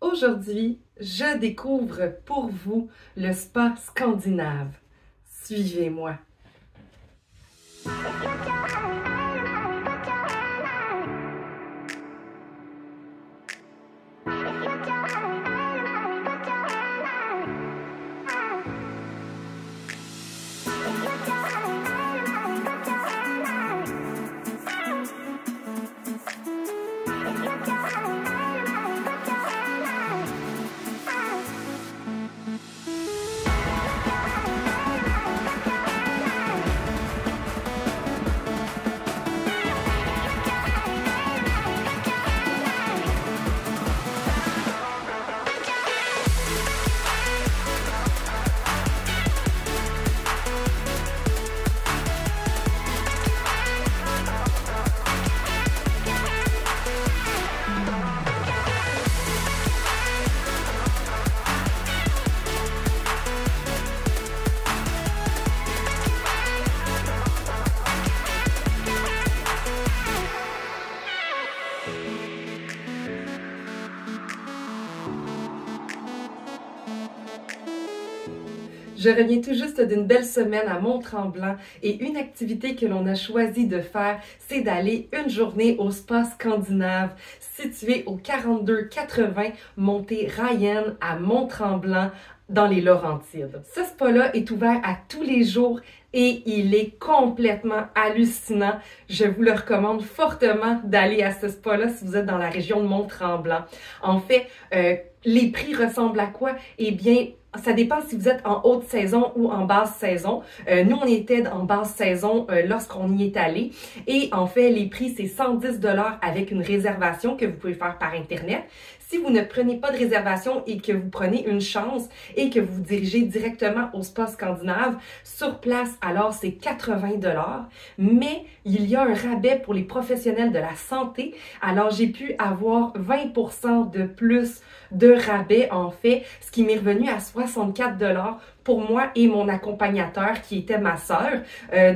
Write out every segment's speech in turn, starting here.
Aujourd'hui, je découvre pour vous le spa scandinave. Suivez-moi. Je reviens tout juste d'une belle semaine à Mont-Tremblant et une activité que l'on a choisi de faire, c'est d'aller une journée au spa scandinave situé au 4280 montée Ryan à Mont-Tremblant dans les Laurentides. Ce spa-là est ouvert à tous les jours et il est complètement hallucinant. Je vous le recommande fortement d'aller à ce spa-là si vous êtes dans la région de Mont-Tremblant. En fait, les prix ressemblent à quoi? Eh bien, ça dépend si vous êtes en haute saison ou en basse saison. Nous, on était en basse saison lorsqu'on y est allé. Et en fait, les prix, c'est 110 $ avec une réservation que vous pouvez faire par Internet. Si vous ne prenez pas de réservation et que vous prenez une chance et que vous vous dirigez directement au spa scandinave, sur place, alors c'est 80 $. Mais il y a un rabais pour les professionnels de la santé. Alors, j'ai pu avoir 20% de plus de rabais, en fait, ce qui m'est revenu à 64 $ pour moi et mon accompagnateur qui était ma sœur.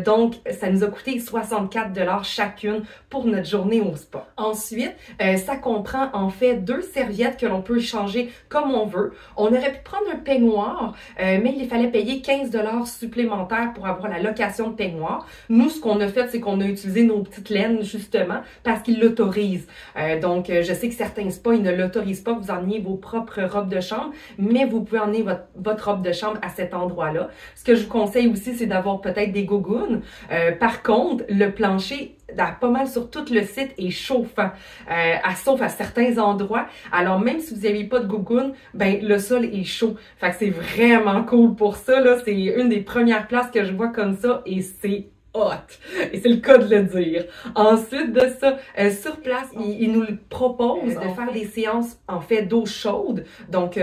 Donc, ça nous a coûté 64 $ chacune pour notre journée au spa. Ensuite, ça comprend en fait 2 serviettes que l'on peut changer comme on veut. On aurait pu prendre un peignoir, mais il fallait payer 15 $ supplémentaires pour avoir la location de peignoir. Nous, ce qu'on a fait, c'est qu'on a utilisé nos petites laines justement parce qu'ils l'autorisent. Donc, je sais que certains spas, ils ne l'autorisent pas que vous emmeniez vos propres robes de chambre, mais vous pouvez emmener votre robe de chambre à cet endroit-là. Ce que je vous conseille aussi, c'est d'avoir peut-être des gougounes. Par contre, le plancher, pas mal sur tout le site, est chauffant, sauf à certains endroits. Alors, même si vous n'avez pas de gougounes, ben le sol est chaud. Fait que c'est vraiment cool pour ça, là. C'est une des premières places que je vois comme ça et c'est hot. Et c'est le cas de le dire. Ensuite de ça, sur place, il nous propose de faire des séances, en fait, d'eau chaude. Donc,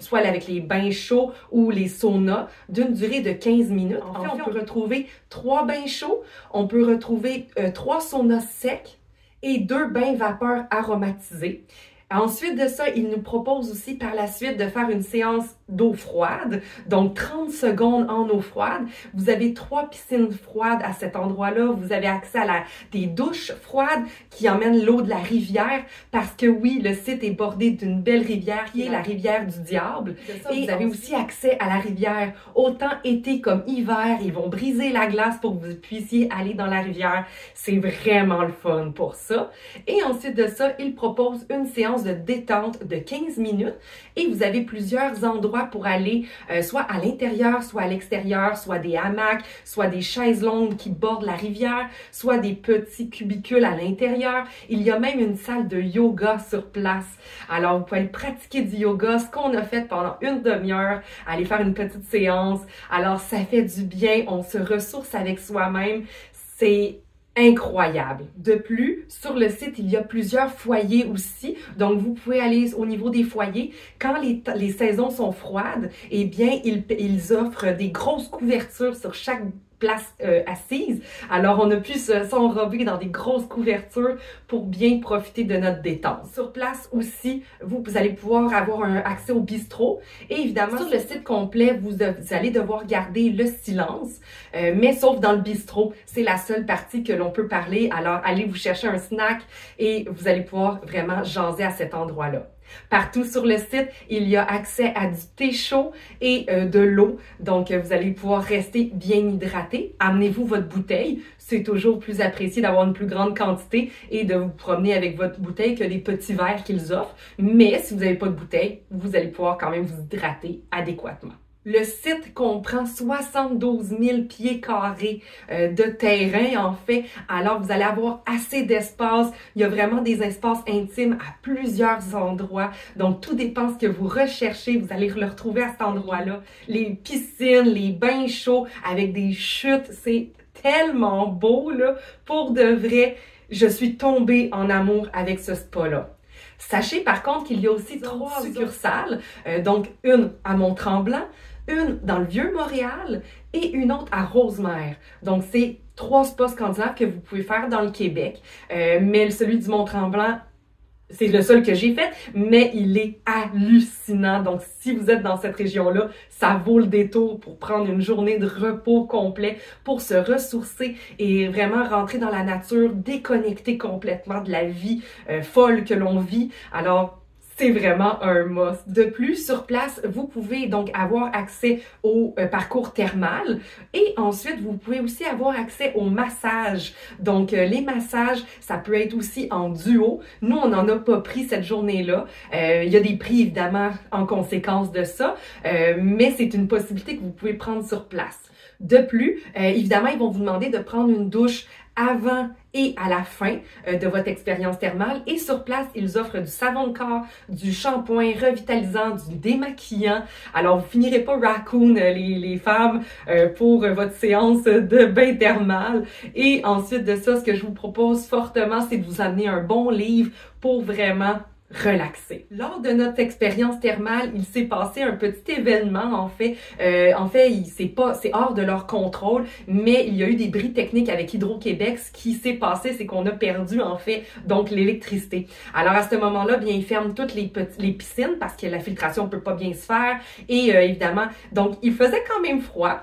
soit avec les bains chauds ou les saunas, d'une durée de 15 minutes. En fait, on peut retrouver 3 bains chauds, on peut retrouver 3 saunas secs et 2 bains vapeur aromatisés. Ensuite de ça, il nous propose aussi par la suite de faire une séance d'eau froide, donc 30 secondes en eau froide. Vous avez 3 piscines froides à cet endroit-là. Vous avez accès à des douches froides qui emmènent l'eau de la rivière parce que oui, le site est bordé d'une belle rivière qui est la rivière du Diable. Et vous avez aussi accès à la rivière autant été comme hiver. Ils vont briser la glace pour que vous puissiez aller dans la rivière. C'est vraiment le fun pour ça. Et ensuite de ça, il propose une séance de détente de 15 minutes et vous avez plusieurs endroits pour aller, soit à l'intérieur, soit à l'extérieur, soit des hamacs, soit des chaises longues qui bordent la rivière, soit des petits cubicules à l'intérieur. Il y a même une salle de yoga sur place. Alors, vous pouvez aller pratiquer du yoga, ce qu'on a fait pendant une demi-heure, aller faire une petite séance. Alors, ça fait du bien, on se ressource avec soi-même. C'est incroyable. De plus, sur le site, il y a plusieurs foyers aussi. Donc, vous pouvez aller au niveau des foyers. Quand les saisons sont froides, eh bien, ils offrent des grosses couvertures sur chaque place assise. Alors, on a pu s'enrober dans des grosses couvertures pour bien profiter de notre détente. Sur place aussi, vous allez pouvoir avoir un accès au bistrot. Et évidemment, sur le site complet, vous allez devoir garder le silence, mais sauf dans le bistrot. C'est la seule partie que l'on peut parler. Alors, allez vous chercher un snack et vous allez pouvoir vraiment jaser à cet endroit-là. Partout sur le site, il y a accès à du thé chaud et de l'eau. Donc, vous allez pouvoir rester bien hydraté. Amenez-vous votre bouteille. C'est toujours plus apprécié d'avoir une plus grande quantité et de vous promener avec votre bouteille que les petits verres qu'ils offrent. Mais si vous n'avez pas de bouteille, vous allez pouvoir quand même vous hydrater adéquatement. Le site comprend 72 000 pieds carrés de terrain, en fait. Alors, vous allez avoir assez d'espace. Il y a vraiment des espaces intimes à plusieurs endroits. Donc, tout dépend ce que vous recherchez. Vous allez le retrouver à cet endroit-là. Les piscines, les bains chauds avec des chutes, c'est tellement beau, là. Pour de vrai, je suis tombée en amour avec ce spa-là. Sachez par contre qu'il y a aussi 3 succursales, donc une à Mont-Tremblant, une dans le Vieux-Montréal et une autre à Rosemère. Donc, c'est 3 spas scandinaves que vous pouvez faire dans le Québec. Mais celui du Mont-Tremblant, c'est le seul que j'ai fait, mais il est hallucinant. Donc, si vous êtes dans cette région-là, ça vaut le détour pour prendre une journée de repos complet, pour se ressourcer et vraiment rentrer dans la nature, déconnecter complètement de la vie folle que l'on vit. Alors, c'est vraiment un must. De plus, sur place, vous pouvez donc avoir accès au parcours thermal et ensuite, vous pouvez aussi avoir accès au massage. Donc, les massages, ça peut être aussi en duo. Nous, on n'en a pas pris cette journée-là. Il y a des prix, évidemment, en conséquence de ça, mais c'est une possibilité que vous pouvez prendre sur place. De plus, évidemment, ils vont vous demander de prendre une douche avant et à la fin de votre expérience thermale. Et sur place, ils offrent du savon de corps, du shampoing revitalisant, du démaquillant. Alors, vous finirez pas raccoon, les femmes, pour votre séance de bain thermal. Et ensuite de ça, ce que je vous propose fortement, c'est de vous amener un bon livre pour vraiment relaxer. Lors de notre expérience thermale, il s'est passé un petit événement, en fait, c'est hors de leur contrôle, mais il y a eu des bris techniques avec Hydro-Québec. Ce qui s'est passé, c'est qu'on a perdu, en fait, donc l'électricité. Alors, à ce moment-là, bien, ils ferment toutes les piscines parce que la filtration peut pas bien se faire et, évidemment, donc, il faisait quand même froid.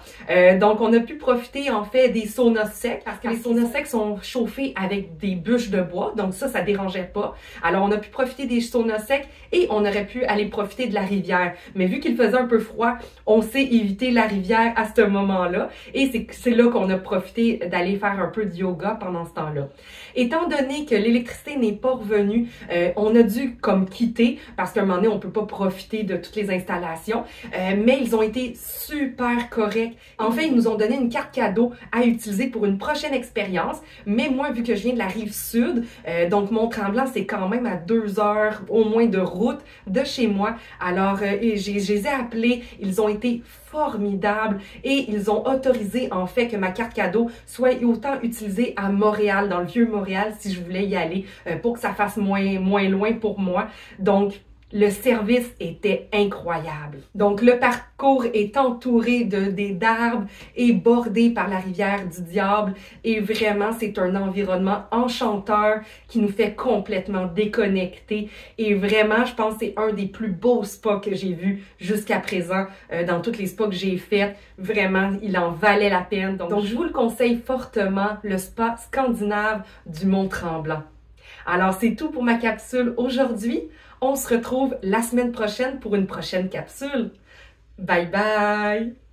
Donc, on a pu profiter, en fait, des saunas secs parce que les saunas secs sont chauffés avec des bûches de bois, donc ça dérangeait pas. Alors, on a pu profiter des saunas secs et on aurait pu aller profiter de la rivière. Mais vu qu'il faisait un peu froid, on s'est évité la rivière à ce moment-là et c'est là qu'on a profité d'aller faire un peu de yoga pendant ce temps-là. Étant donné que l'électricité n'est pas revenue, on a dû comme quitter parce qu'à un moment donné, on peut pas profiter de toutes les installations, mais ils ont été super corrects. En fait, ils nous ont donné une carte cadeau à utiliser pour une prochaine expérience, mais moi, vu que je viens de la rive sud, donc Mont-Tremblant, c'est quand même à 2 heures au moins de route de chez moi. Alors, je les ai appelés, ils ont été formidables et ils ont autorisé en fait que ma carte cadeau soit autant utilisée à Montréal, dans le Vieux-Montréal, si je voulais y aller, pour que ça fasse moins loin pour moi. Donc, le service était incroyable. Donc, le parcours est entouré d'arbres et bordé par la rivière du Diable. Et vraiment, c'est un environnement enchanteur qui nous fait complètement déconnecter. Et vraiment, je pense que c'est un des plus beaux spas que j'ai vus jusqu'à présent dans toutes les spas que j'ai faits. Vraiment, il en valait la peine. Donc, je vous le conseille fortement, le spa scandinave du Mont-Tremblant. Alors, c'est tout pour ma capsule aujourd'hui. On se retrouve la semaine prochaine pour une prochaine capsule. Bye bye!